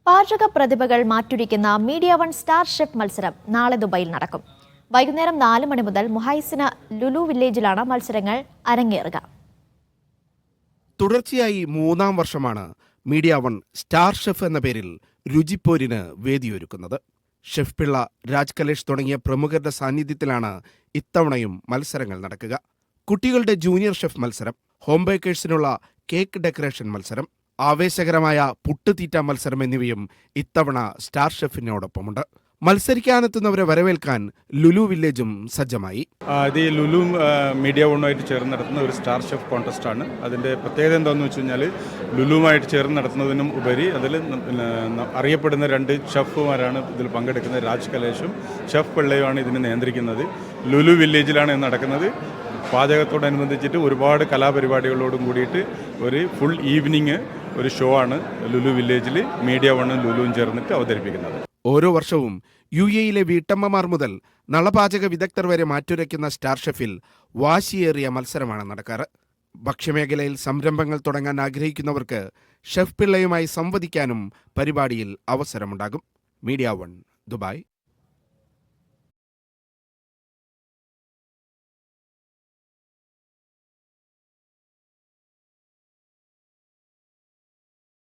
പാചക പ്രതിഭകൾ മാറ്റുരയ്ക്കുന്ന media one star chef മത്സരം നാളെ ദുബായിൽ നടക്കും. വൈകുന്നേരം 4 മണി മുതൽ മുഹൈസിന ലുലു വില്ലേജിലാണ് മത്സരങ്ങൾ അരങ്ങേറുക. തുടർച്ചയായി 3-ാം വർഷമാണ് മീഡിയ വൺ സ്റ്റാർ ഷെഫ് എന്ന പേരിൽ രുചിപ്പോരിന് വേദിയൊരുക്കുന്നത്. ഷെഫ് പിള്ള, രാജ് കലേഷ് തുടങ്ങിയ പ്രമുഖരുടെ സാന്നിധ്യത്തിലാണ് ഇത്തവണയും മത്സരങ്ങൾ നടക്കുക. കുട്ടികളുടെ ജൂനിയർ ഷെഫ് മത്സരം, ഹോം ബേക്കേഴ്സിനുള്ള കേക്ക് ഡെക്കറേഷൻ മത്സരം, ആവേശകരമായ പുട്ടുതീറ്റ മത്സരം എന്നിവയും ഇത്തവണ സ്റ്റാർ ഷെഫിനോടൊപ്പമുണ്ട്. മത്സരിക്കാനെത്തുന്നവരെ വരവേൽക്കാൻ ലുലു വില്ലേജും സജ്ജമായി. ഇത് ലുലു മീഡിയ വണ്ണുമായിട്ട് ചേർന്ന് നടത്തുന്ന ഒരു സ്റ്റാർ ഷെഫ് കോൺടെസ്റ്റാണ്. അതിൻ്റെ പ്രത്യേകത എന്താണെന്ന് വെച്ച് കഴിഞ്ഞാൽ ലുലുവുമായിട്ട് ചേർന്ന് നടത്തുന്നതിനും ഉപരി അതിൽ അറിയപ്പെടുന്ന 2 ഷെഫുമാരാണ് ഇതിൽ പങ്കെടുക്കുന്നത്. രാജ് കലേഷും ഷെഫ് പിള്ളയുമാണ് ഇതിനെ നിയന്ത്രിക്കുന്നത്. ലുലു വില്ലേജിലാണ് ഇത് നടക്കുന്നത്. പാചകത്തോടനുബന്ധിച്ചിട്ട് ഒരുപാട് കലാപരിപാടികളോടും കൂടിയിട്ട് ഒരു ഫുൾ ഈവനിങ് ഒരു ഷോ ആണ് ലുലു വില്ലേജിൽ മീഡിയ വണ്ണും ലുലുവും ചേർന്നിട്ട് അവതരിപ്പിക്കുന്നത്. ഓരോ വർഷവും UAE-യിലെ വീട്ടമ്മമാർ മുതൽ നളപാചക വിദഗ്ധർ വരെ മാറ്റുരയ്ക്കുന്ന സ്റ്റാർ ഷെഫിൽ വാശിയേറിയ മത്സരമാണ് നടക്കാറ്. ഭക്ഷ്യമേഖലയിൽ സംരംഭങ്ങൾ തുടങ്ങാൻ ആഗ്രഹിക്കുന്നവർക്ക് ഷെഫ് പിള്ളയുമായി സംവദിക്കാനും പരിപാടിയിൽ അവസരമുണ്ടാകും. Media one, Dubai.